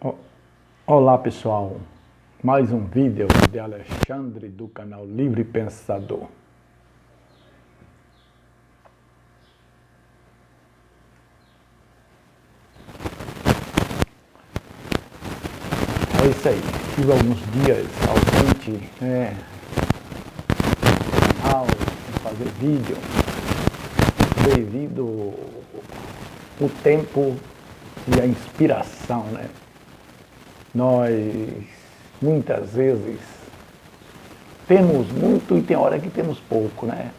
O- Olá pessoal, mais um vídeo de Alexandre do canal Livre Pensador. É isso aí, tive alguns dias ausente do canal, sem fazer vídeo, devido ao tempo e a inspiração, né? Nós, muitas vezes, temos muito e tem hora que temos pouco, né?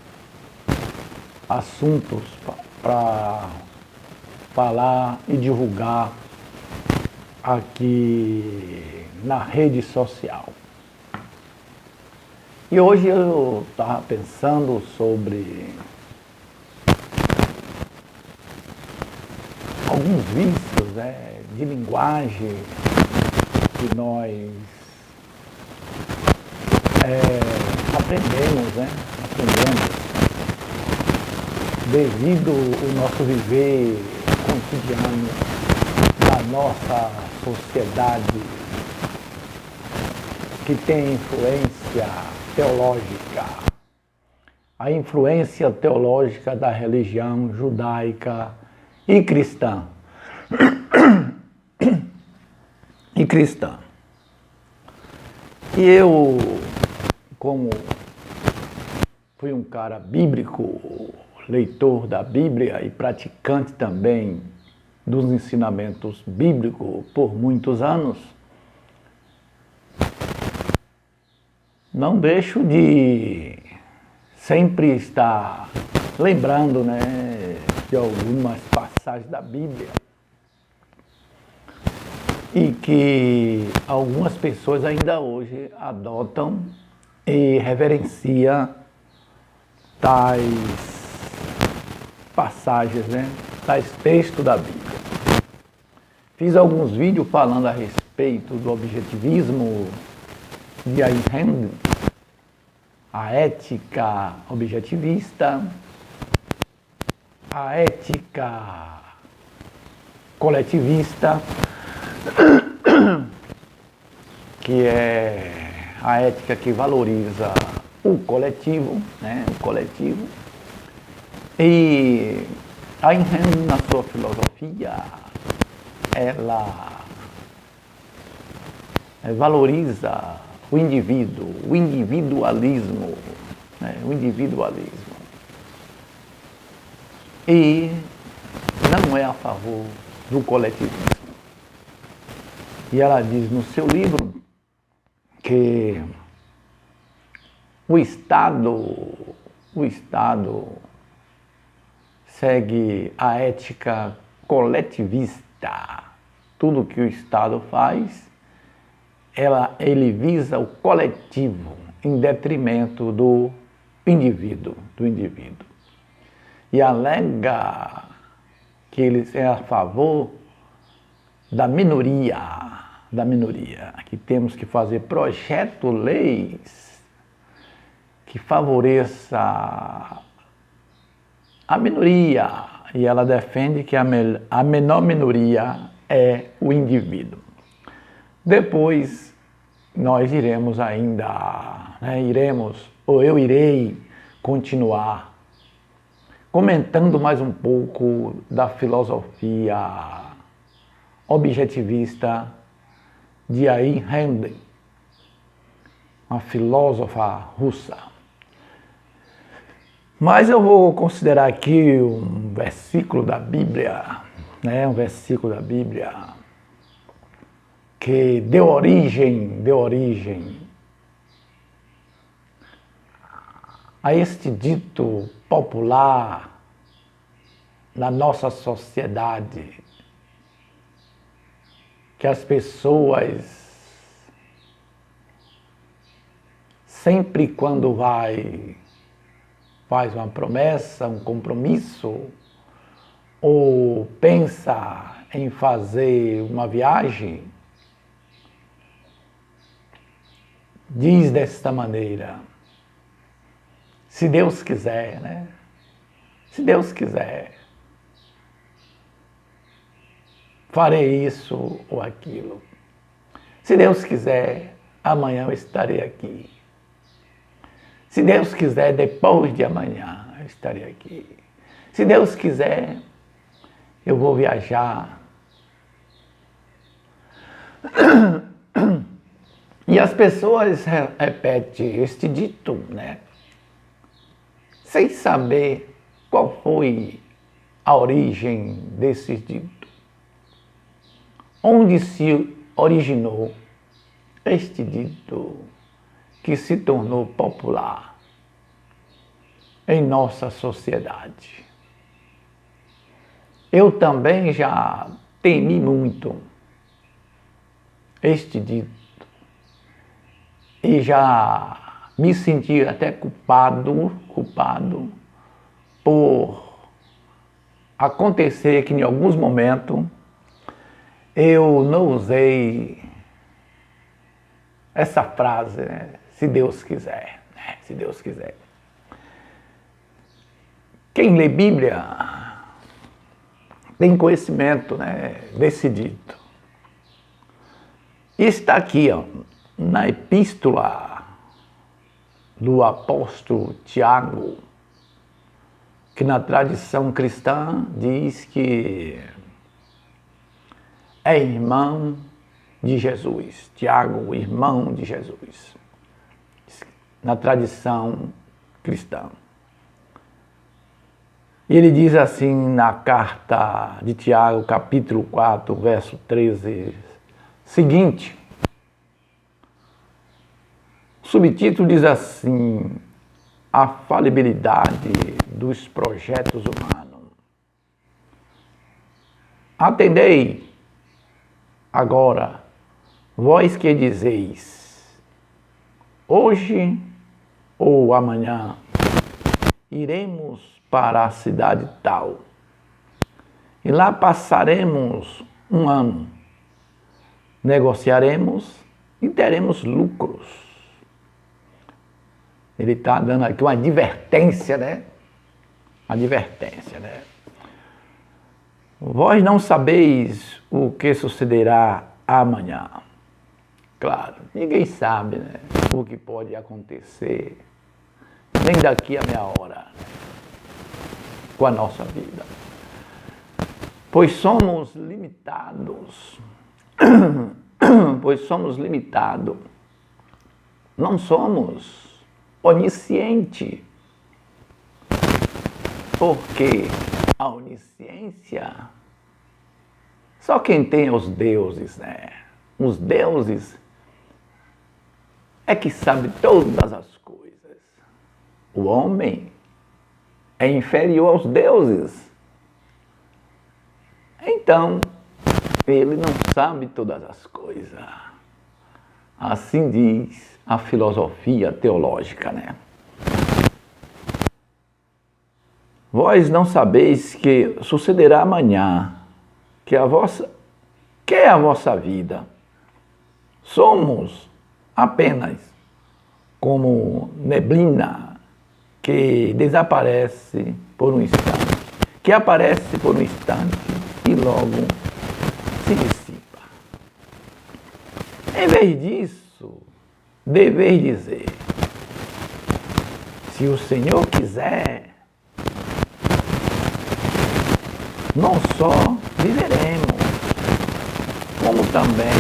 Assuntos para falar e divulgar aqui na rede social. E hoje eu estava pensando sobre alguns vícios, né, de linguagem que nós aprendemos, né? Devido ao nosso viver cotidiano da nossa sociedade, que tem influência teológica, a influência teológica da religião judaica e cristã. E eu, como fui um cara bíblico, leitor da Bíblia e praticante também dos ensinamentos bíblicos por muitos anos, não deixo de sempre estar lembrando, né, de algumas passagens da Bíblia e que algumas pessoas ainda hoje adotam e reverenciam tais passagens, né, tais textos da Bíblia. Fiz alguns vídeos falando a respeito do objetivismo de Ayn Rand, a ética objetivista, a ética coletivista, que é a ética que valoriza o coletivo, né, o coletivo. E Ayn Rand, na sua filosofia, ela valoriza o indivíduo, o individualismo, né, o individualismo. E não é a favor do coletivismo. E ela diz no seu livro que o Estado segue a ética coletivista. Tudo que o Estado faz, ele visa o coletivo em detrimento do indivíduo. E alega que ele é a favor da minoria, que temos que fazer projeto-leis que favoreça a minoria, e ela defende que a menor minoria é o indivíduo. Depois nós iremos ainda, né, eu irei continuar comentando mais um pouco da filosofia objetivista de Ayn Rand, uma filósofa russa. Mas eu vou considerar aqui um versículo da Bíblia, né, que deu origem a este dito popular na nossa sociedade, que as pessoas, sempre quando faz uma promessa, um compromisso, ou pensa em fazer uma viagem, diz desta maneira: se Deus quiser, né? Se Deus quiser, farei isso ou aquilo. Se Deus quiser, amanhã eu estarei aqui. Se Deus quiser, depois de amanhã eu estarei aqui. Se Deus quiser, eu vou viajar. E as pessoas repetem este dito, né? Sem saber qual foi a origem desse dito. Onde se originou este dito que se tornou popular em nossa sociedade. Eu também já temi muito este dito e já me senti até culpado por acontecer que em alguns momentos eu não usei essa frase, né? Se Deus quiser, né? Se Deus quiser. Quem lê Bíblia tem conhecimento, né, desse dito. E está aqui, ó, na epístola do apóstolo Tiago, que na tradição cristã diz que é irmão de Jesus. Tiago, irmão de Jesus. Na tradição cristã. E ele diz assim na carta de Tiago, capítulo 4, verso 13, seguinte. O subtítulo diz assim: a falibilidade dos projetos humanos. Atendei agora, vós que dizeis, hoje ou amanhã iremos para a cidade tal, e lá passaremos um ano, negociaremos e teremos lucros. Ele está dando aqui uma advertência, né? Advertência, né? Vós não sabeis o que sucederá amanhã. Claro, ninguém sabe, né, o que pode acontecer, nem daqui a meia hora, né, com a nossa vida. Pois somos limitados. Pois somos limitados. Não somos oniscientes. Porque a onisciência, só quem tem os deuses, né? Os deuses é que sabe todas as coisas. O homem é inferior aos deuses. Então, ele não sabe todas as coisas. Assim diz a filosofia teológica, né? Vós não sabeis que sucederá amanhã, que é a vossa vida. Somos apenas como neblina que desaparece por um instante, que aparece por um instante e logo se dissipa. Em vez disso, deveis dizer, se o Senhor quiser, não só viveremos, como também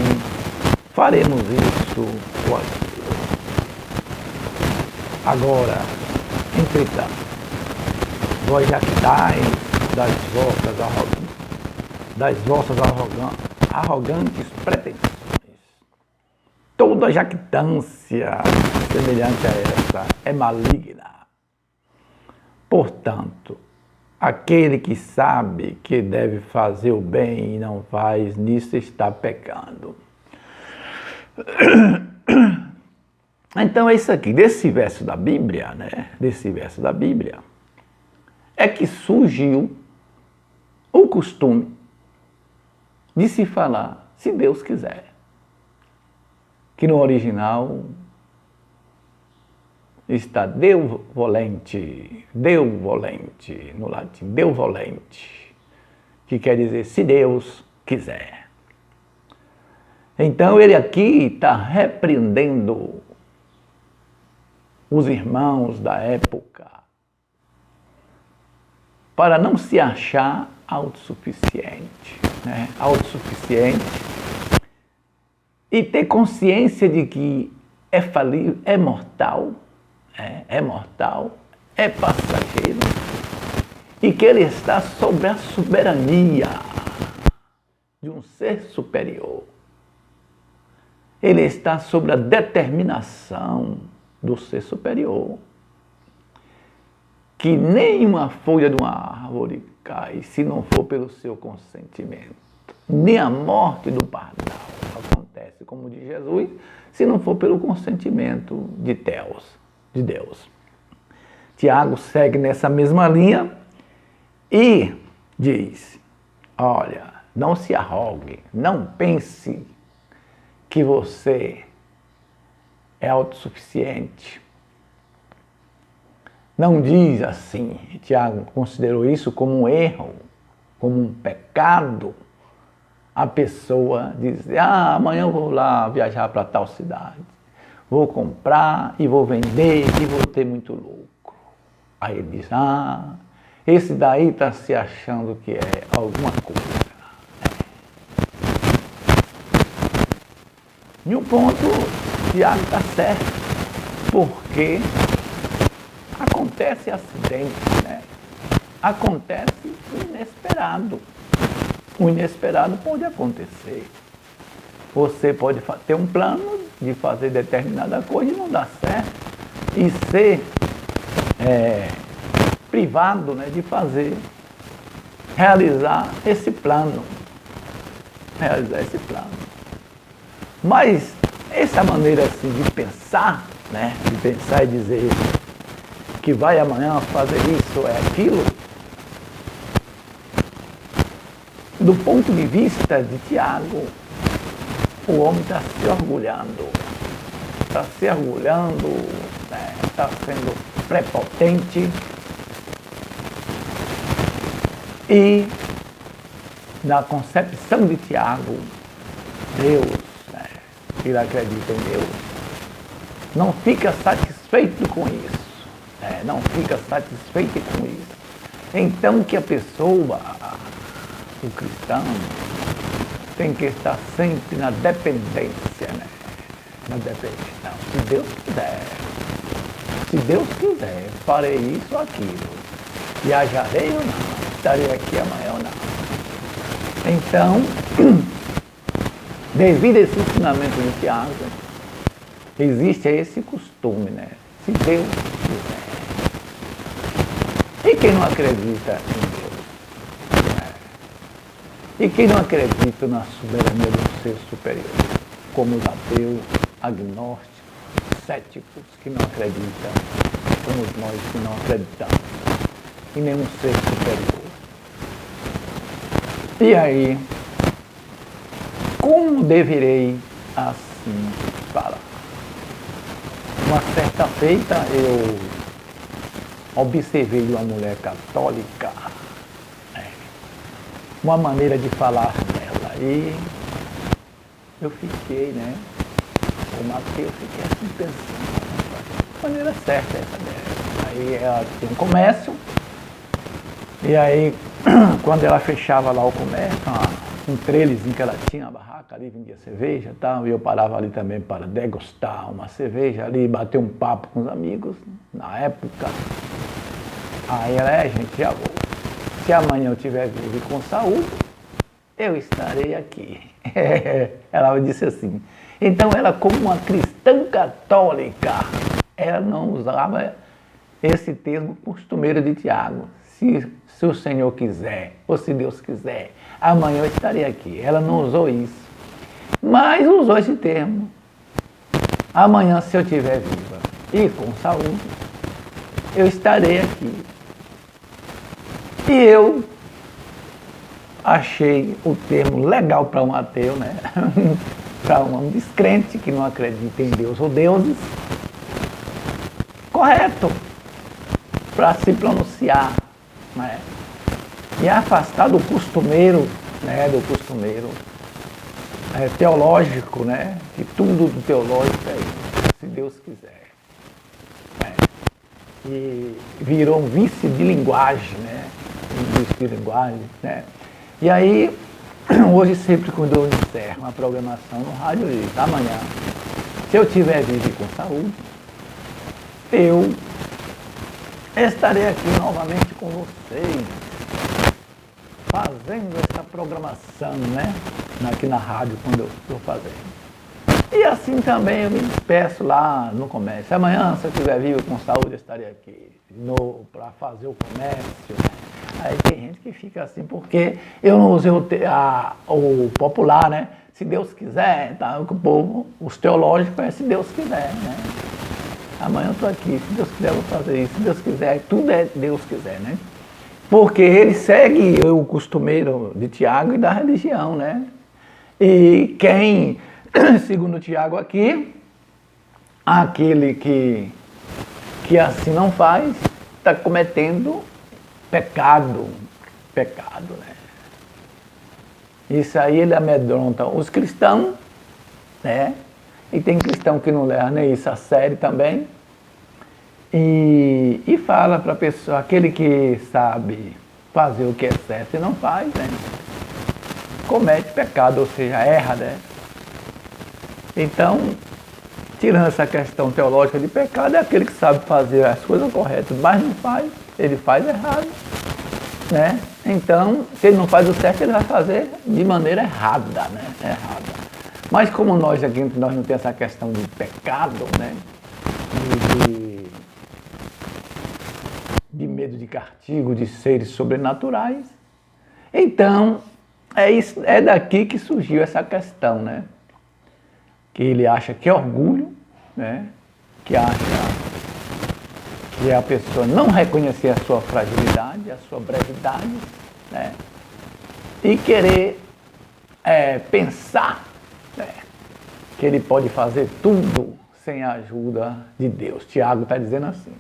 faremos isso com aquilo. Agora, entretanto, vós jactais das vossas arrogantes pretensões. Toda jactância semelhante a essa é maligna. Portanto, aquele que sabe que deve fazer o bem e não faz, nisso está pecando. Então é isso aqui, desse verso da Bíblia, né? Desse verso da Bíblia, é que surgiu o costume de se falar, se Deus quiser. Que no original está Deo volente, no latim, Deo volente, que quer dizer se Deus quiser. Então ele aqui está repreendendo os irmãos da época para não se achar autossuficiente, né? Autossuficiente e ter consciência de que é falível, é mortal, é passageiro e que ele está sob a soberania de um ser superior. Ele está sobre a determinação do ser superior. Que nenhuma folha de uma árvore cai se não for pelo seu consentimento. Nem a morte do pardal acontece, como diz Jesus, se não for pelo consentimento de Deus. Tiago segue nessa mesma linha e diz, olha, não se arrogue, não pense que você é autossuficiente. Não diz assim, Tiago considerou isso como um erro, como um pecado, a pessoa dizer, amanhã eu vou lá viajar para tal cidade, vou comprar e vou vender e vou ter muito lucro. Aí ele diz, esse daí está se achando que é alguma coisa. Em um ponto, Tiago está certo, porque acontece acidente, né? Acontece o inesperado. O inesperado pode acontecer. Você pode ter um plano de fazer determinada coisa e não dar certo. E ser privado, né, de realizar esse plano. Mas essa maneira assim de pensar, né, de pensar e dizer que vai amanhã fazer isso ou aquilo, do ponto de vista de Tiago, o homem está se orgulhando, né, está sendo prepotente e, na concepção de Tiago, Deus, né, ele acredita em Deus, não fica satisfeito com isso. Não fica satisfeito com isso. Então que a pessoa, o cristão, tem que estar sempre na dependência, né? Na dependência. Não, se Deus quiser, farei isso ou aquilo. Viajarei ou não, estarei aqui amanhã ou não. Então, devido a esse ensinamento de Tiago, existe esse costume, né? Se Deus quiser. E quem não acredita em Deus? E quem não acredita na soberania do ser superior? Como os ateus, agnósticos, céticos que não acreditam, como nós que não acreditamos em nenhum ser superior. E aí, como deverei assim falar? Uma certa feita eu observei uma mulher católica, uma maneira de falar dela, e eu fiquei, né, o Mateus, fiquei assim pensando, de maneira certa essa dela. Aí ela tinha um comércio, e aí quando ela fechava lá o comércio, um trailerzinho que ela tinha, a barraca ali, vendia cerveja e tal, e eu parava ali também para degustar uma cerveja ali, bater um papo com os amigos, na época. Aí ela, gente, já vou. Se amanhã eu estiver vivo e com saúde, eu estarei aqui. Ela disse assim. Então ela, como uma cristã católica, ela não usava esse termo costumeiro de Tiago. Se o Senhor quiser, ou se Deus quiser, amanhã eu estarei aqui. Ela não usou isso, mas usou esse termo. Amanhã, se eu estiver viva e com saúde, eu estarei aqui. E eu achei o termo legal para um ateu, né? Para um descrente que não acredita em Deus ou deuses, correto para se pronunciar, né? E afastar do costumeiro, né? Do costumeiro teológico, né? Que tudo do teológico é isso, se Deus quiser. E virou um vício de linguagem, né? Um vício de linguagem, né? E aí, hoje sempre quando eu encerro uma programação no rádio, eu digo, amanhã, se eu tiver vivo e com saúde, eu estarei aqui novamente com vocês, fazendo essa programação, né? Aqui na rádio, quando eu estou fazendo. E assim também eu me despeço lá no comércio. Amanhã, se eu estiver vivo com saúde, eu estarei aqui para fazer o comércio. Aí tem gente que fica assim, porque eu não usei o popular, né? Se Deus quiser, tá? O povo, os teológicos é se Deus quiser, né? Amanhã eu estou aqui, se Deus quiser eu vou fazer isso, se Deus quiser, tudo é Deus quiser, né? Porque ele segue o costumeiro de Tiago e da religião, né? E quem, segundo Tiago aqui, aquele que assim não faz, está cometendo pecado, né? Isso aí ele amedronta os cristãos, né? E tem cristão que não leva nem isso a sério também. E fala para a pessoa, aquele que sabe fazer o que é certo e não faz, né? Comete pecado, ou seja, erra, né? Então, tirando essa questão teológica de pecado, é aquele que sabe fazer as coisas corretas, mas não faz, ele faz errado, né? Então, se ele não faz o certo, ele vai fazer de maneira errada, né? Errada. Mas como nós aqui nós não temos essa questão de pecado, né? De medo de castigo, de seres sobrenaturais, então é daqui que surgiu essa questão, né? Que ele acha que é orgulho, né? Que acha que a pessoa não reconhecer a sua fragilidade, a sua brevidade, né? E querer pensar, né? Que ele pode fazer tudo sem a ajuda de Deus. Tiago está dizendo assim.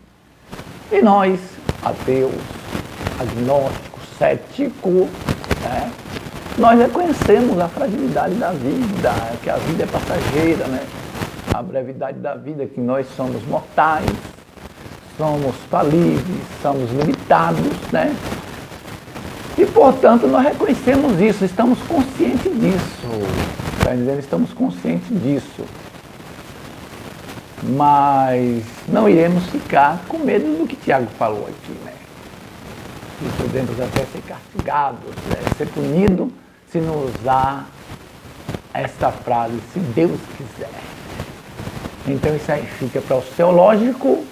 E nós, ateus, agnósticos, céticos, né? Nós reconhecemos a fragilidade da vida, que a vida é passageira, né? A brevidade da vida, que nós somos mortais, somos falíveis, somos limitados, né? E, portanto, nós reconhecemos isso, estamos conscientes disso. Está dizendo, estamos conscientes disso. Mas não iremos ficar com medo do que Tiago falou aqui, né? E podemos até ser castigados, né? Ser punidos se não usar essa frase, se Deus quiser. Então isso aí fica para o teológico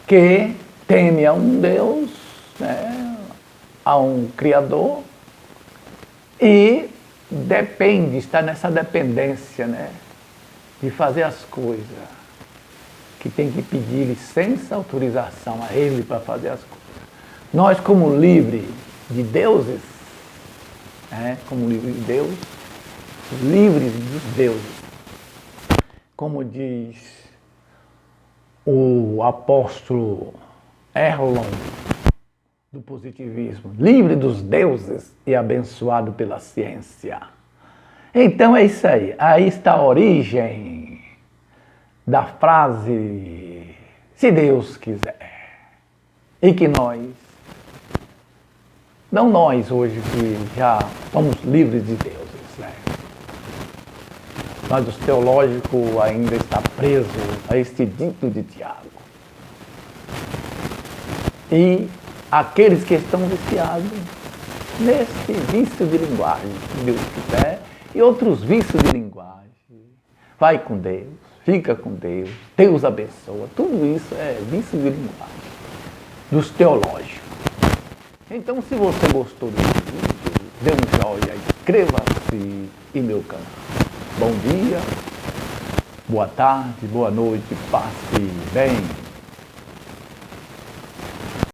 que teme a um Deus, né? A um Criador e depende, está nessa dependência, né? De fazer as coisas, que tem que pedir licença, autorização a Ele para fazer as coisas. Nós, como livre de deuses, como livre de Deus, livres dos deuses, como diz o apóstolo Erlon, do positivismo, livre dos deuses e abençoado pela ciência. Então é isso aí. Aí está a origem da frase, se Deus quiser. E que nós, não nós hoje que já somos livres de deuses, né? Mas os teológicos ainda está preso a este dito de Tiago. E aqueles que estão viciados nesse vício de linguagem, se Deus quiser, e outros vícios de linguagem. Vai com Deus, fica com Deus, Deus abençoa. Tudo isso é vício de linguagem dos teológicos. Então, se você gostou desse vídeo, dê um joinha, inscreva-se em meu canal. Bom dia, boa tarde, boa noite, passe bem.